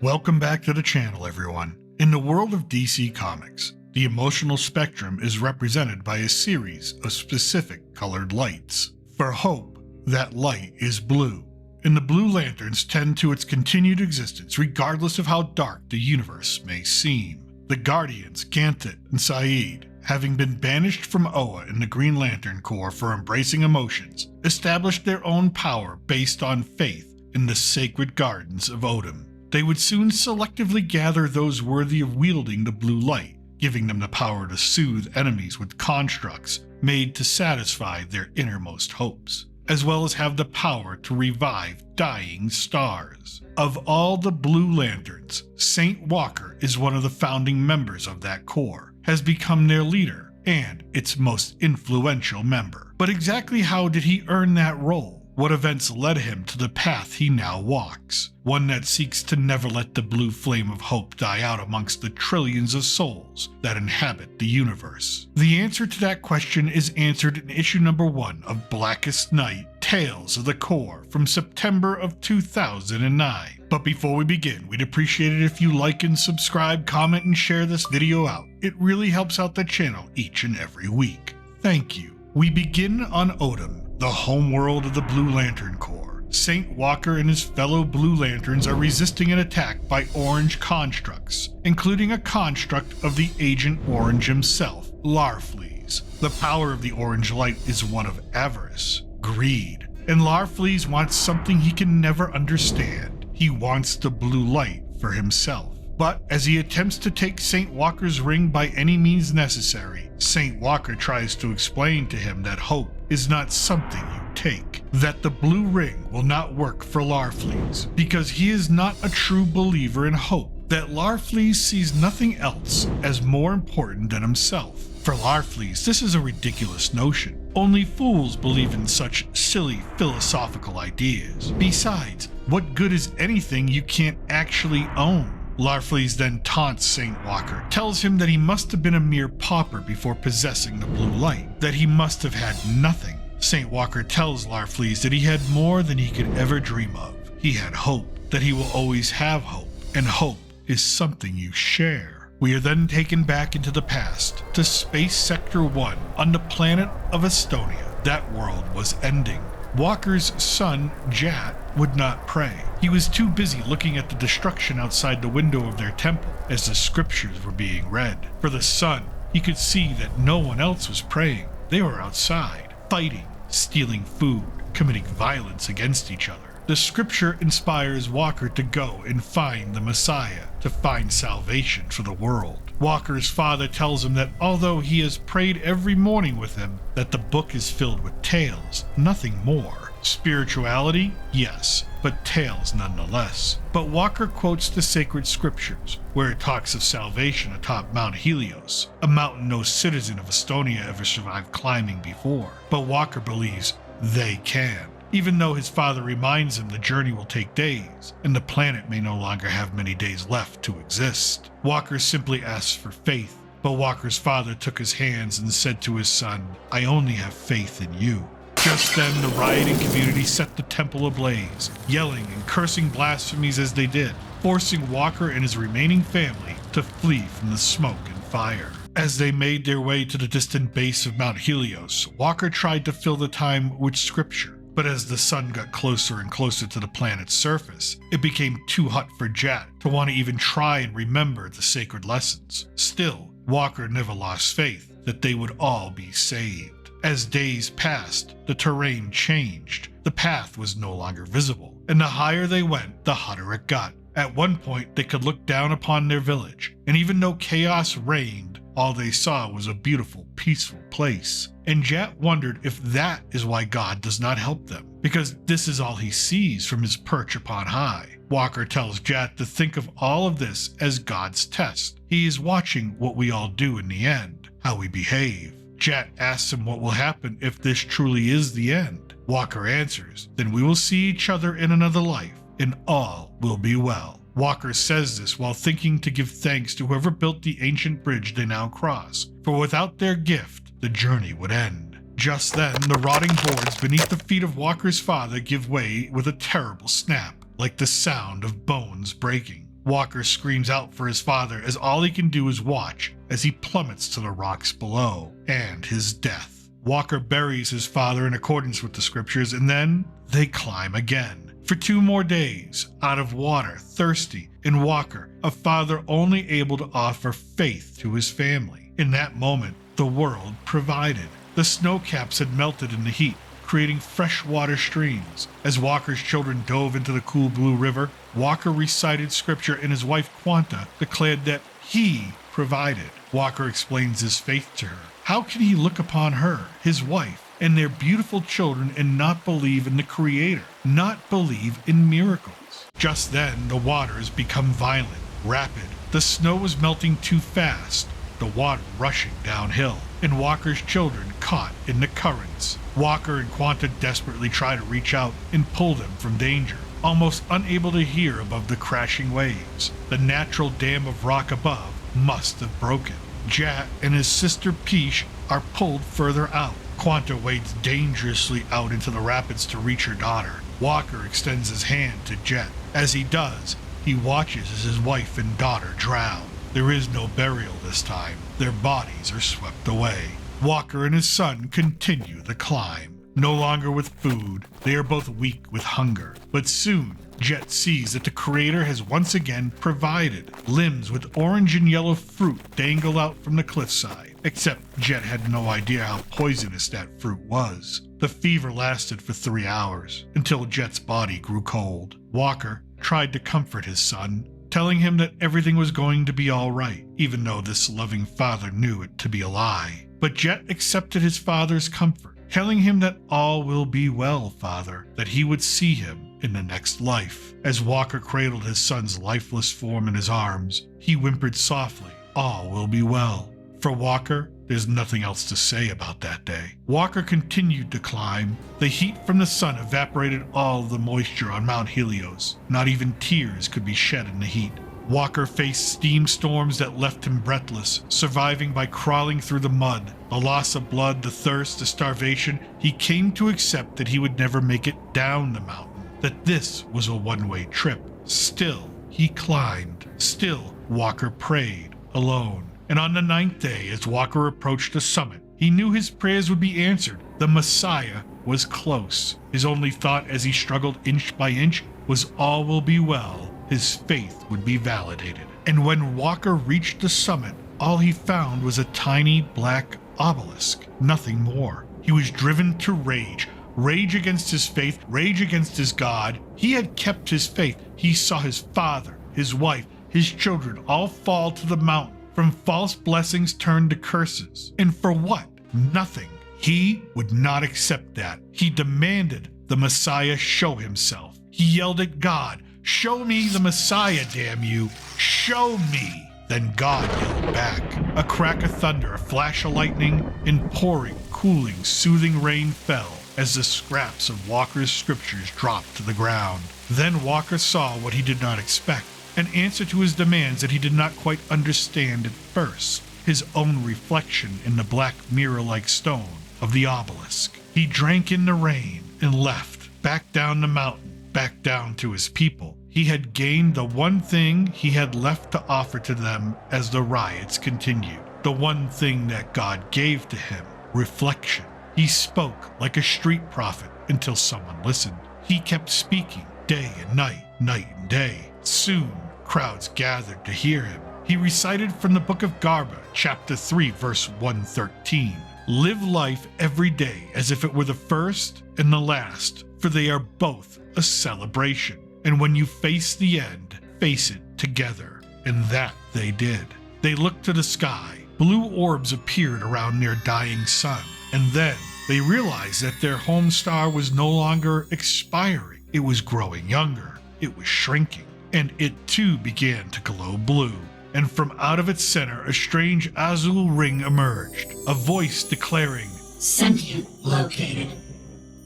Welcome back to the channel, everyone. In the world of DC Comics, the emotional spectrum is represented by a series of specific colored lights. For Hope, that light is blue, and the Blue Lanterns tend to its continued existence regardless of how dark the universe may seem. The Guardians, Ganthet and Saeed, having been banished from Oa in the Green Lantern Corps for embracing emotions, established their own power based on faith in the sacred gardens of Odin. They would soon selectively gather those worthy of wielding the blue light, giving them the power to soothe enemies with constructs made to satisfy their innermost hopes, as well as have the power to revive dying stars. Of all the Blue Lanterns, Saint Walker is one of the founding members of that corps, has become their leader and its most influential member. But exactly how did he earn that role? What events led him to the path he now walks? One that seeks to never let the blue flame of hope die out amongst the trillions of souls that inhabit the universe. The answer to that question is answered in issue number 1 of Blackest Night, Tales of the Corps from September of 2009. But before we begin, we'd appreciate it if you like and subscribe, comment, and share this video out. It really helps out the channel each and every week. Thank you. We begin on Odin, the homeworld of the Blue Lantern Corps. Saint Walker and his fellow Blue Lanterns are resisting an attack by orange constructs, including a construct of the Agent Orange himself, Larfleeze. The power of the orange light is one of avarice, greed, and Larfleeze wants something he can never understand. He wants the blue light for himself. But as he attempts to take Saint Walker's ring by any means necessary, Saint Walker tries to explain to him that hope is not something you take, that the blue ring will not work for Larfleeze, because he is not a true believer in hope, that Larfleeze sees nothing else as more important than himself. For Larfleeze, this is a ridiculous notion. Only fools believe in such silly philosophical ideas. Besides, what good is anything you can't actually own? Larfleeze then taunts Saint Walker, tells him that he must have been a mere pauper before possessing the blue light, that he must have had nothing. Saint Walker tells Larfleeze that he had more than he could ever dream of. He had hope, that he will always have hope, and hope is something you share. We are then taken back into the past, to Space Sector 1 on the planet of Estonia. That world was ending. Walker's son, Jat, would not pray. He was too busy looking at the destruction outside the window of their temple as the scriptures were being read. For the son, he could see that no one else was praying. They were outside, fighting, stealing food, committing violence against each other. The scripture inspires Walker to go and find the Messiah, to find salvation for the world. Walker's father tells him that although he has prayed every morning with him, that the book is filled with tales, nothing more. Spirituality? Yes, but tales nonetheless. But Walker quotes the sacred scriptures, where it talks of salvation atop Mount Helios, a mountain no citizen of Estonia ever survived climbing before. But Walker believes they can, even though his father reminds him the journey will take days, and the planet may no longer have many days left to exist. Walker simply asks for faith, but Walker's father took his hands and said to his son, "I only have faith in you." Just then, the rioting community set the temple ablaze, yelling and cursing blasphemies as they did, forcing Walker and his remaining family to flee from the smoke and fire. As they made their way to the distant base of Mount Helios, Walker tried to fill the time with scripture. But as the sun got closer and closer to the planet's surface, it became too hot for Jat to want to even try and remember the sacred lessons. Still, Walker never lost faith that they would all be saved. As days passed, the terrain changed. The path was no longer visible, and the higher they went, the hotter it got. At one point, they could look down upon their village, and even though chaos reigned, all they saw was a beautiful, peaceful place. And Jat wondered if that is why God does not help them, because this is all he sees from his perch upon high. Walker tells Jat to think of all of this as God's test. He is watching what we all do in the end, how we behave. Jat asks him what will happen if this truly is the end. Walker answers, "Then we will see each other in another life, and all will be well." Walker says this while thinking to give thanks to whoever built the ancient bridge they now cross, for without their gift, the journey would end. Just then, the rotting boards beneath the feet of Walker's father give way with a terrible snap, like the sound of bones breaking. Walker screams out for his father as all he can do is watch as he plummets to the rocks below, and his death. Walker buries his father in accordance with the scriptures, and then they climb again. For 2 more days, out of water, thirsty, and Walker, a father only able to offer faith to his family. In that moment, the world provided. The snow caps had melted in the heat, creating freshwater streams. As Walker's children dove into the cool blue river, Walker recited scripture, and his wife Quanta declared that he provided. Walker explains his faith to her. How can he look upon her, his wife, and their beautiful children and not believe in the Creator, not believe in miracles? Just then, the waters become violent, rapid. The snow was melting too fast, the water rushing downhill, and Walker's children caught in the currents. Walker and Quanta desperately try to reach out and pull them from danger, almost unable to hear above the crashing waves. The natural dam of rock above must have broken. Jet and his sister Peach are pulled further out. Quanta wades dangerously out into the rapids to reach her daughter. Walker extends his hand to Jet. As he does, he watches as his wife and daughter drown. There is no burial this time. Their bodies are swept away. Walker and his son continue the climb. No longer with food, they are both weak with hunger. But soon, Jet sees that the Creator has once again provided. Limbs with orange and yellow fruit dangle out from the cliffside. Except Jet had no idea how poisonous that fruit was. The fever lasted for 3 hours, until Jet's body grew cold. Walker tried to comfort his son, telling him that everything was going to be all right, even though this loving father knew it to be a lie. But Jet accepted his father's comfort, telling him that all will be well, father, that he would see him in the next life. As Walker cradled his son's lifeless form in his arms, he whimpered softly, "All will be well." For Walker, there's nothing else to say about that day. Walker continued to climb. The heat from the sun evaporated all the moisture on Mount Helios. Not even tears could be shed in the heat. Walker faced steam storms that left him breathless, surviving by crawling through the mud. The loss of blood, the thirst, the starvation, he came to accept that he would never make it down the mountain, that this was a one-way trip. Still, he climbed. Still, Walker prayed, alone. And on the 9th day, as Walker approached the summit, he knew his prayers would be answered. The Messiah was close. His only thought as he struggled inch by inch was all will be well. His faith would be validated. And when Walker reached the summit, all he found was a tiny black obelisk, nothing more. He was driven to rage. Rage against his faith, rage against his God. He had kept his faith. He saw his father, his wife, his children all fall to the mountain. From false blessings turned to curses. And for what? Nothing. He would not accept that. He demanded the Messiah show himself. He yelled at God, "Show me the Messiah, damn you! Show me!" Then God yelled back. A crack of thunder, a flash of lightning, and pouring, cooling, soothing rain fell as the scraps of Walker's scriptures dropped to the ground. Then Walker saw what he did not expect. An answer to his demands that he did not quite understand at first. His own reflection in the black mirror-like stone of the obelisk. He drank in the rain and left, back down the mountain, back down to his people. He had gained the one thing he had left to offer to them as the riots continued. The one thing that God gave to him, reflection. He spoke like a street prophet until someone listened. He kept speaking day and night, night and day. Soon, crowds gathered to hear him. He recited from the book of Garba, chapter 3, verse 113. Live life every day as if it were the first and the last, for they are both a celebration. And when you face the end, face it together. And that they did. They looked to the sky. Blue orbs appeared around their dying sun. And then they realized that their home star was no longer expiring. It was growing younger. It was shrinking. And it too began to glow blue. And from out of its center, a strange azul ring emerged, a voice declaring, "Sentient located.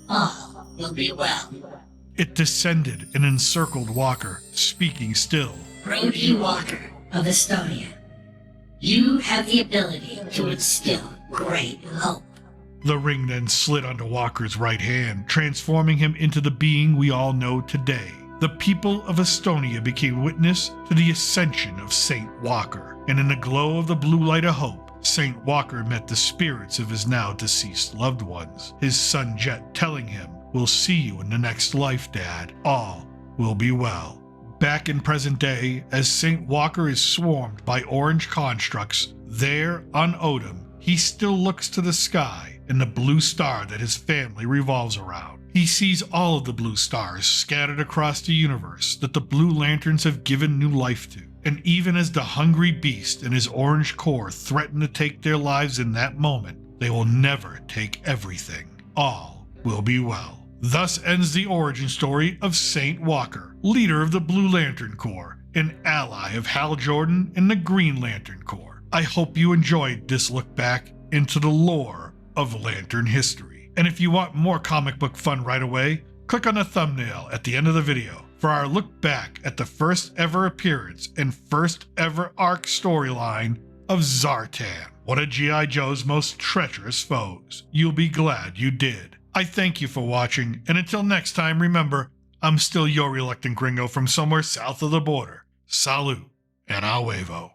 All will be well." It descended and encircled Walker, speaking still. Brody Walker of Estonia, you have the ability to instill great hope. The ring then slid onto Walker's right hand, transforming him into the being we all know today. the people of Estonia became witness to the ascension of Saint Walker, and in the glow of the blue light of hope, Saint Walker met the spirits of his now deceased loved ones, his son Jet telling him, "We'll see you in the next life, Dad. All will be well." Back in present day, as Saint Walker is swarmed by orange constructs, there on Odom, he still looks to the sky and the blue star that his family revolves around. He sees all of the blue stars scattered across the universe that the Blue Lanterns have given new life to. And even as the hungry beast and his orange core threaten to take their lives in that moment, they will never take everything. All will be well. Thus ends the origin story of Saint Walker, leader of the Blue Lantern Corps, an ally of Hal Jordan and the Green Lantern Corps. I hope you enjoyed this look back into the lore of Lantern history. And if you want more comic book fun right away, click on the thumbnail at the end of the video for our look back at the first ever appearance and first ever arc storyline of Zartan, one of G.I. Joe's most treacherous foes. You'll be glad you did. I thank you for watching, and until next time, remember, I'm still your reluctant gringo from somewhere south of the border. Salute, and a huevo.